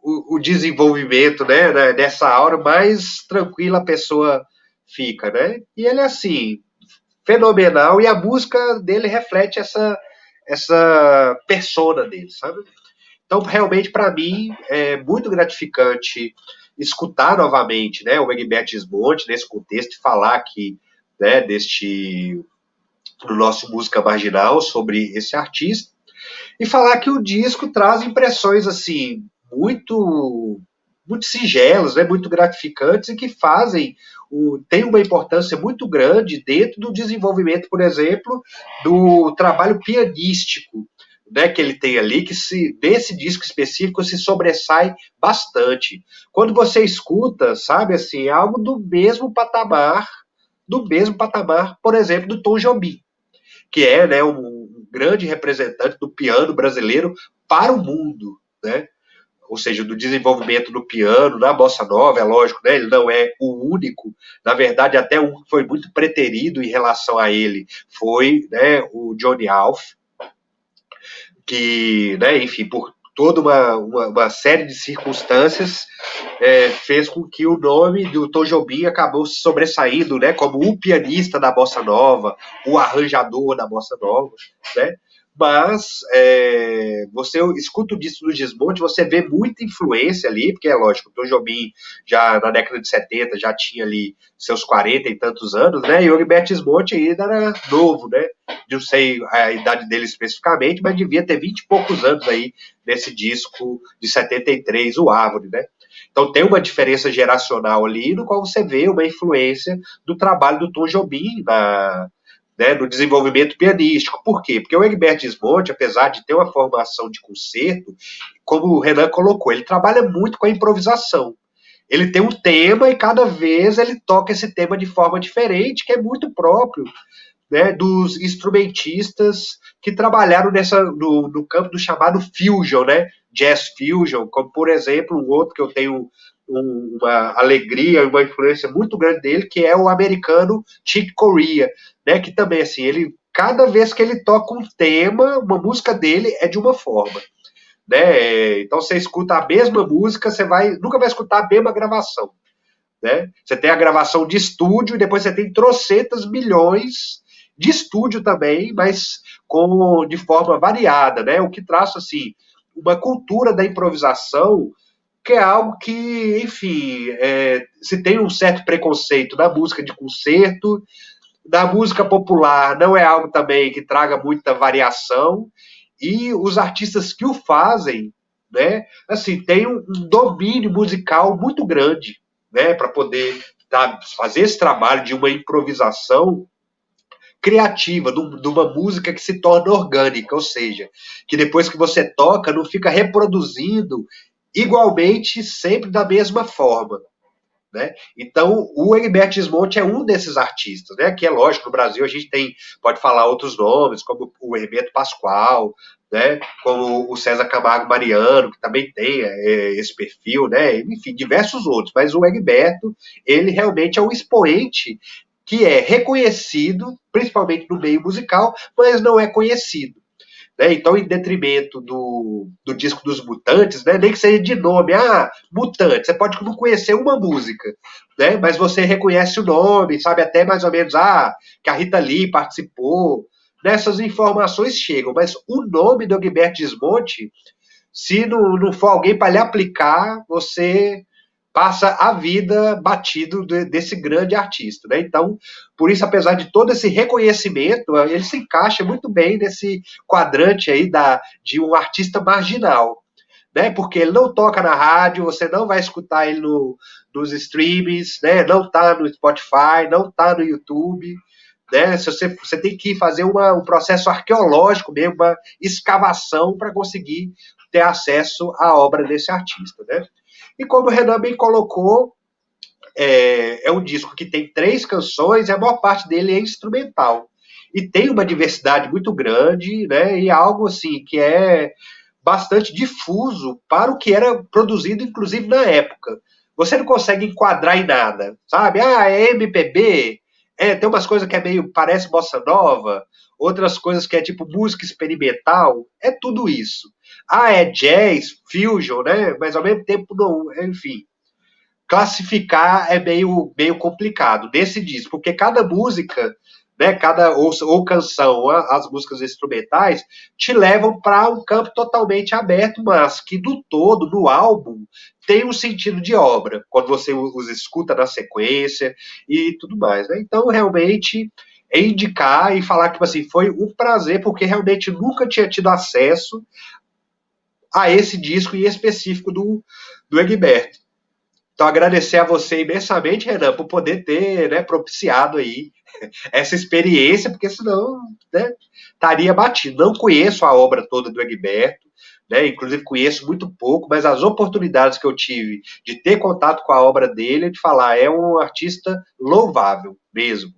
o desenvolvimento, né, nessa aura, mais tranquila a pessoa fica, né, e ele é assim, fenomenal, e a música dele reflete essa persona dele, sabe? Então, realmente, para mim, é muito gratificante escutar novamente, né, o Egberto Gismonti nesse contexto e falar aqui, né, do nosso Música Marginal sobre esse artista e falar que o disco traz impressões assim muito singelas, né, muito gratificantes e que tem uma importância muito grande dentro do desenvolvimento, por exemplo, do trabalho pianístico, né, que ele tem ali, que desse disco específico se sobressai bastante. Quando você escuta, sabe, assim, é algo do mesmo patamar, por exemplo, do Tom Jobim, que é, né, um grande representante do piano brasileiro para o mundo, né? Ou seja, do desenvolvimento do piano, na bossa nova, é lógico, né? Ele não é o único, na verdade, até um que foi muito preterido em relação a ele foi, né, o Johnny Alf, que, né, enfim, por toda uma série de circunstâncias, fez com que o nome do Tom Jobim acabou se sobressaindo, né, como o pianista da bossa nova, o arranjador da bossa nova, né? Mas você escuta o disco do Gismonti, você vê muita influência ali, porque é lógico, o Tom Jobim já na década de 70 já tinha ali seus 40 e tantos anos, né? E o Gilberto Gismonti ainda era novo, né? Não sei a idade dele especificamente, mas devia ter 20 e poucos anos aí nesse disco de 73, o Árvore, né? Então tem uma diferença geracional ali, no qual você vê uma influência do trabalho do Tom Jobim né, no desenvolvimento pianístico. Por quê? Porque o Egberto Gismonti, apesar de ter uma formação de concerto, como o Renan colocou, ele trabalha muito com a improvisação. Ele tem um tema e cada vez ele toca esse tema de forma diferente, que é muito próprio, né, dos instrumentistas que trabalharam no campo do chamado fusion, né, jazz fusion, como por exemplo um outro que eu tenho uma alegria, uma influência muito grande dele, que é o americano Chick Corea, né, que também assim, cada vez que ele toca um tema, uma música dele é de uma forma, né? Então você escuta a mesma música, você nunca vai escutar a mesma gravação, né? Você tem a gravação de estúdio e depois você tem trocentas milhões de estúdio também, mas de forma variada, né? O que traz assim uma cultura da improvisação, que é algo que, enfim, se tem um certo preconceito na música de concerto, da música popular não é algo também que traga muita variação, e os artistas que o fazem, né, assim, tem um domínio musical muito grande, né, para poder fazer esse trabalho de uma improvisação criativa, de uma música que se torna orgânica, ou seja, que depois que você toca, não fica reproduzindo igualmente sempre da mesma forma. Né? Então, o Egberto Gismonti é um desses artistas, né? Que é lógico, no Brasil a gente pode falar outros nomes, como o Hermeto Pascoal, né? Como o César Camargo Mariano, que também tem esse perfil, né? Enfim, diversos outros, mas o Egberto, ele realmente é um expoente que é reconhecido, principalmente no meio musical, mas não é conhecido. Né? Então, em detrimento do disco dos Mutantes, né? Nem que seja de nome, Mutante, você pode não conhecer uma música, né? Mas você reconhece o nome, sabe até mais ou menos que a Rita Lee participou. Nessas informações chegam, mas o nome do Egberto Gismonti, se não for alguém para lhe aplicar, você passa a vida batido desse grande artista, né? Então, por isso, apesar de todo esse reconhecimento, ele se encaixa muito bem nesse quadrante aí de um artista marginal, né? Porque ele não toca na rádio, você não vai escutar ele nos streams, né? Não tá no Spotify, não tá no YouTube, né? Você tem que fazer um processo arqueológico mesmo, uma escavação para conseguir ter acesso à obra desse artista, né? E como o Renan bem colocou, é um disco que tem 3 canções e a maior parte dele é instrumental. E tem uma diversidade muito grande, né? E algo assim que é bastante difuso para o que era produzido, inclusive na época. Você não consegue enquadrar em nada, sabe? É MPB, tem umas coisas que parece bossa nova, outras coisas que é tipo música experimental, é tudo isso. É jazz, fusion, né? Mas ao mesmo tempo não, enfim. Classificar é meio complicado nesse disco, porque cada música, né, ou canção, as músicas instrumentais, te levam para um campo totalmente aberto, mas que do todo, no álbum, tem um sentido de obra, quando você os escuta na sequência e tudo mais. Né? Então, realmente, é indicar e falar que assim, foi um prazer, porque realmente nunca tinha tido acesso a esse disco em específico do Egberto. Então, agradecer a você imensamente, Renan, por poder ter, né, propiciado aí essa experiência, porque senão, né, estaria batido. Não conheço a obra toda do Egberto, né, inclusive conheço muito pouco, mas as oportunidades que eu tive de ter contato com a obra dele, de falar, é um artista louvável mesmo.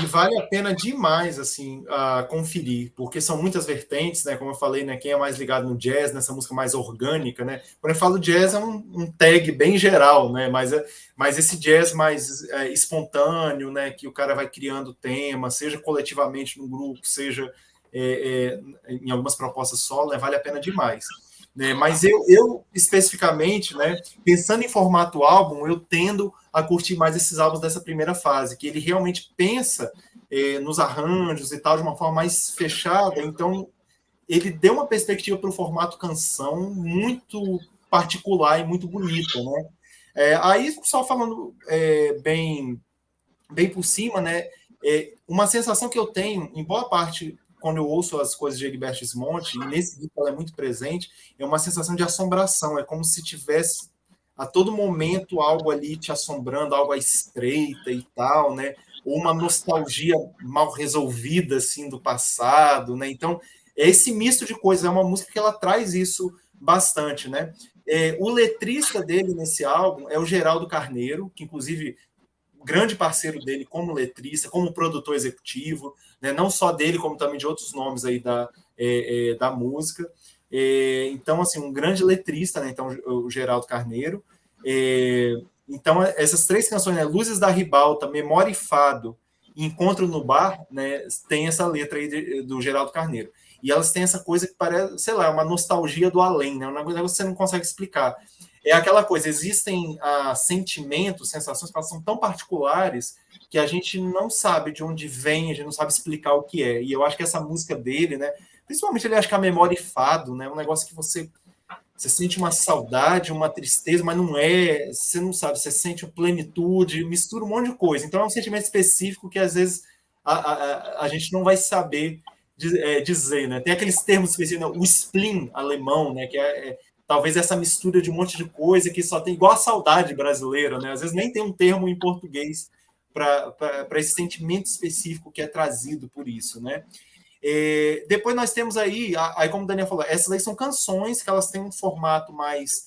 E vale a pena demais, assim, conferir, porque são muitas vertentes, né? Como eu falei, né? Quem é mais ligado no jazz, nessa música mais orgânica, né? Quando eu falo jazz, é um tag bem geral, né? Mas esse jazz mais espontâneo, né? Que o cara vai criando tema, seja coletivamente no grupo, seja em algumas propostas solo, né? Vale a pena demais. Né? Mas eu especificamente, né? Pensando em formato álbum, eu tendo a curtir mais esses álbuns dessa primeira fase, que ele realmente pensa nos arranjos e tal de uma forma mais fechada, então ele deu uma perspectiva para o formato canção muito particular e muito bonita, né? Aí, só falando bem por cima, né? Uma sensação que eu tenho, em boa parte, quando eu ouço as coisas de Egberto Gismonti, e nesse disco ela é muito presente, é uma sensação de assombração, é como se tivesse a todo momento algo ali te assombrando, algo à estreita e tal, né? Ou uma nostalgia mal resolvida, assim, do passado, né? Então, esse misto de coisas, é uma música que ela traz isso bastante, né? O letrista dele nesse álbum é o Geraldo Carneiro, que inclusive grande parceiro dele como letrista, como produtor executivo, né? Não só dele, como também de outros nomes aí da música. Então, assim, um grande letrista, né? Então, o Geraldo Carneiro. Então, essas 3 canções, né? Luzes da Ribalta, Memória e Fado, Encontro no Bar, né? Tem essa letra aí do Geraldo Carneiro. E elas têm essa coisa que parece, sei lá, uma nostalgia do além, né? Um negócio que você não consegue explicar. É aquela coisa, existem sentimentos, sensações que elas são tão particulares que a gente não sabe de onde vem, a gente não sabe explicar o que é. E eu acho que essa música dele, né? Principalmente ele acha que a Memória e Fado, né? Um negócio que você sente uma saudade, uma tristeza, mas não é, você não sabe, você sente plenitude, mistura um monte de coisa. Então é um sentimento específico que às vezes a gente não vai saber dizer, né? Tem aqueles termos específicos, né? O spleen alemão, né? Que talvez essa mistura de um monte de coisa que só tem igual a saudade brasileira, né? Às vezes nem tem um termo em português para esse sentimento específico que é trazido por isso, né? Depois nós temos aí, como o Daniel falou, essas aí são canções que elas têm um formato mais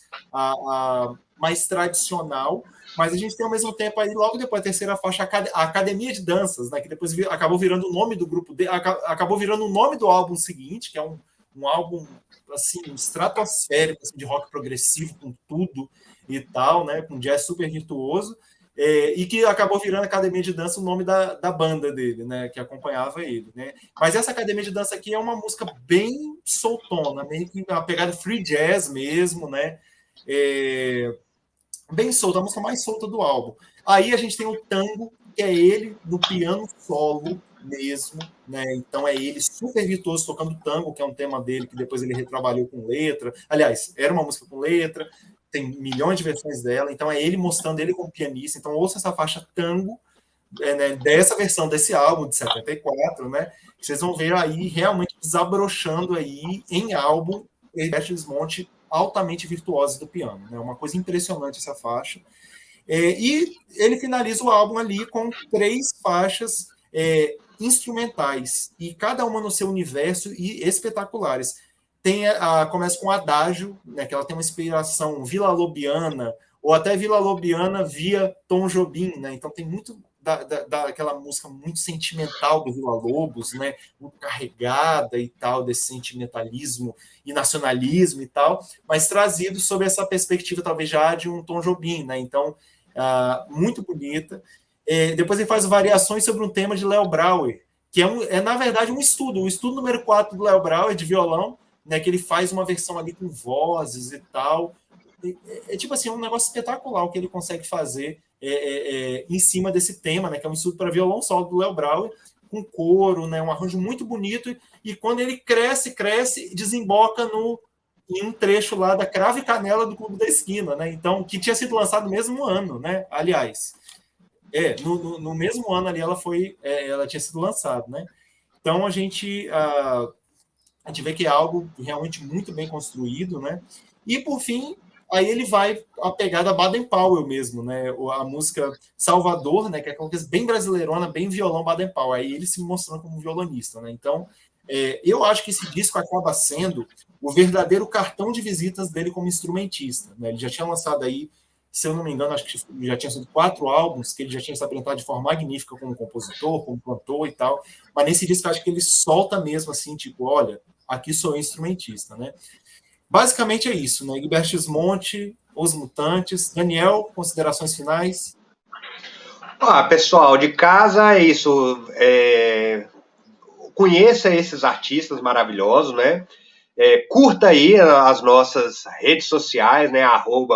tradicional, mas a gente tem ao mesmo tempo aí, logo depois a terceira faixa, a Academia de Danças, né, que depois acabou virando o nome do grupo, acabou virando o nome do álbum seguinte, que é um álbum assim, estratosférico, assim, de rock progressivo, com tudo e tal, né, com jazz super virtuoso, e que acabou virando Academia de Dança o nome da banda dele, né, que acompanhava ele, né. Mas essa Academia de Dança aqui é uma música bem soltona, meio que uma pegada free jazz mesmo, né, bem solta, a música mais solta do álbum. Aí a gente tem o Tango, que é ele no piano solo mesmo, né? Então é ele super virtuoso tocando tango, que é um tema dele que depois ele retrabalhou com letra. Aliás, era uma música com letra, tem milhões de versões dela, então é ele mostrando ele como pianista. Então ouça essa faixa Tango, né, dessa versão desse álbum de 74, né? Vocês vão ver aí realmente desabrochando aí em álbum Egberto Gismonti altamente virtuosa do piano, né? Uma coisa impressionante essa faixa. E ele finaliza o álbum ali com 3 faixas instrumentais, e cada uma no seu universo e espetaculares. Começa com Adágio, né, que ela tem uma inspiração villa-lobiana, ou até villa-lobiana via Tom Jobim, né? Então tem muito daquela música muito sentimental do Villa-Lobos, né? Muito carregada e tal, desse sentimentalismo e nacionalismo e tal, mas trazido sob essa perspectiva talvez já de um Tom Jobim, né? Então, muito bonita. Depois ele faz variações sobre um tema de Léo Brauer, que na verdade, um estudo, o estudo número 4 do Léo Brauer, de violão, né, que ele faz uma versão ali com vozes e tal. Tipo assim, um negócio espetacular o que ele consegue fazer em cima desse tema, né, que é um estudo para violão solo do Léo Brauer, com coro, né, um arranjo muito bonito, e quando ele cresce, desemboca em um trecho lá da Cravo e Canela do Clube da Esquina, né, então, que tinha sido lançado no mesmo ano, né, aliás. No mesmo ano ali ela tinha sido lançada, né? Então a gente vê que é algo realmente muito bem construído, né? E por fim, aí ele vai a pegada Baden Powell mesmo, né? A música Salvador, né? Que é uma coisa bem brasileirona, bem violão Baden Powell. Aí ele se mostrando como violonista, né? Então, eu acho que esse disco acaba sendo o verdadeiro cartão de visitas dele como instrumentista, né? Ele já tinha lançado aí, se eu não me engano, acho que já tinha sido 4 álbuns que ele já tinha se apresentado de forma magnífica como compositor, como cantor e tal, mas nesse disco eu acho que ele solta mesmo assim, tipo, olha, aqui sou eu instrumentista, né? Basicamente é isso, né? Egberto Gismonti, Os Mutantes. Daniel, considerações finais? Pessoal de casa, é isso. Conheça esses artistas maravilhosos, né? Curta aí as nossas redes sociais, né?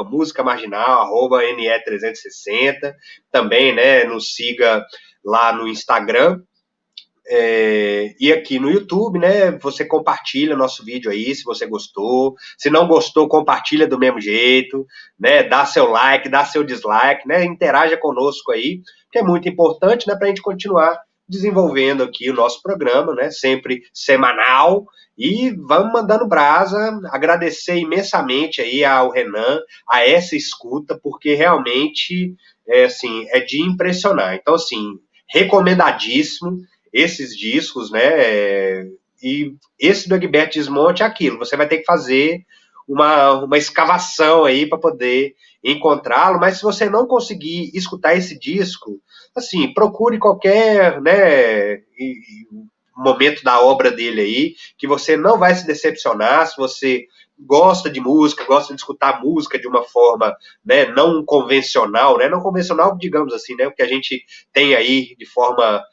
@Música Marginal, @NE360. Também, né? Nos siga lá no Instagram. E aqui no YouTube, né? Você compartilha nosso vídeo aí, se você gostou. Se não gostou, compartilha do mesmo jeito, né? Dá seu like, dá seu dislike, né? Interaja conosco aí, que é muito importante, né? Para a gente continuar desenvolvendo aqui o nosso programa, né? Sempre semanal. E vamos mandando brasa, agradecer imensamente aí ao Renan, a essa escuta, porque realmente é de impressionar. Então, assim, recomendadíssimo esses discos, né? E esse do Egberto Gismonti é aquilo, você vai ter que fazer uma escavação aí para poder encontrá-lo, mas se você não conseguir escutar esse disco, assim, procure qualquer, né, momento da obra dele aí, que você não vai se decepcionar. Se você gosta de música, gosta de escutar música de uma forma, né, não convencional, né, não convencional, digamos assim, né, o que a gente tem aí de forma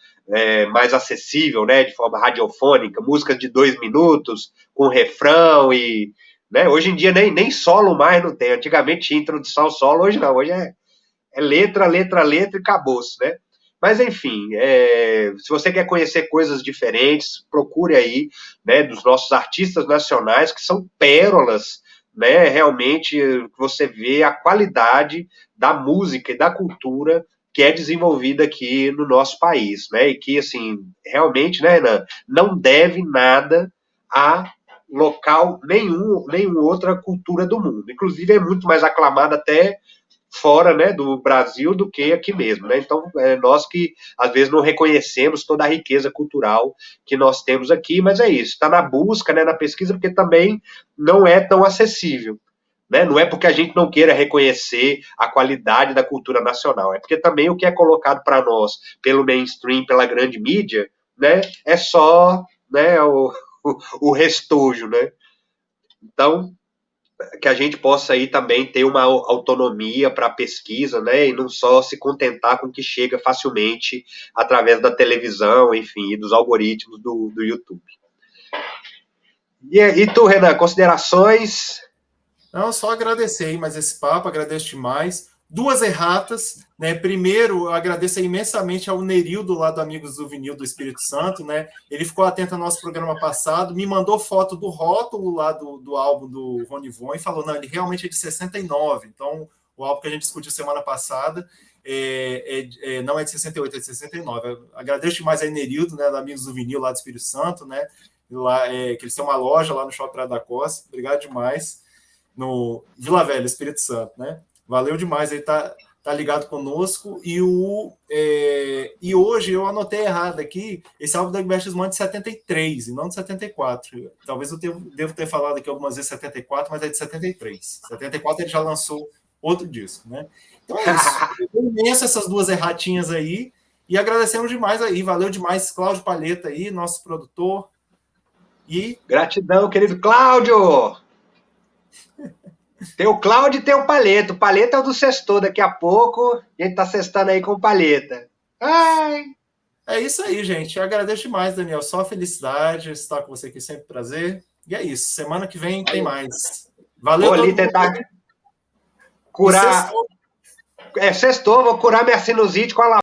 mais acessível, né, de forma radiofônica, músicas de 2 minutos, com refrão e, né, hoje em dia nem solo mais não tem. Antigamente tinha introdução solo, hoje não, hoje é letra, letra, letra e acabou-se, né? Mas, enfim, se você quer conhecer coisas diferentes, procure aí, né, dos nossos artistas nacionais, que são pérolas, né, realmente você vê a qualidade da música e da cultura que é desenvolvida aqui no nosso país, né? E que, assim, realmente, né, Renan, não deve nada a local nenhum outra cultura do mundo. Inclusive, é muito mais aclamada até fora, né, do Brasil do que aqui mesmo, né? Então, nós que às vezes não reconhecemos toda a riqueza cultural que nós temos aqui, mas é isso, está na busca, né, na pesquisa, porque também não é tão acessível. Né? Não é porque a gente não queira reconhecer a qualidade da cultura nacional, é porque também o que é colocado para nós pelo mainstream, pela grande mídia, né, é só, né, o restojo, né? Então, que a gente possa aí também ter uma autonomia para pesquisa, né, e não só se contentar com o que chega facilmente através da televisão, enfim, e dos algoritmos do YouTube. E tu, Renan, considerações? Não, só agradecer aí mais esse papo, agradeço demais. Duas erratas, né? Primeiro, eu agradeço imensamente ao Nerildo, lá do Amigos do Vinil do Espírito Santo, né? Ele ficou atento ao nosso programa passado, me mandou foto do rótulo lá do álbum do Rony Von e falou, não, ele realmente é de 69, então o álbum que a gente discutiu semana passada não é de 68, é de 69. Eu agradeço demais a Nerildo, né, do Amigos do Vinil lá do Espírito Santo, né? Lá, que eles têm uma loja lá no Shopping Praia da Costa, obrigado demais. No Vila Velha, Espírito Santo, né? Valeu demais, ele tá ligado conosco. E hoje eu anotei errado aqui, esse álbum da Gilberto Gil é de 73 e não de 74. Talvez eu devo ter falado aqui algumas vezes 74, mas é de 73. 74 ele já lançou outro disco, né? Então é isso. Eu imenso essas duas erratinhas aí e agradecemos demais aí. Valeu demais, Cláudio Palheta aí, nosso produtor. E gratidão, querido Cláudio! Tem o Cláudio e tem o Palheta. O Palheta é o do sextor. Daqui a pouco a gente tá sextando aí com o Palheta. Ai! É isso aí, gente. Eu agradeço demais, Daniel. Só felicidade estar com você aqui, sempre prazer. E é isso. Semana que vem tem mais. Valeu, vou ali tentar curar. Sextou, vou curar minha sinusite com a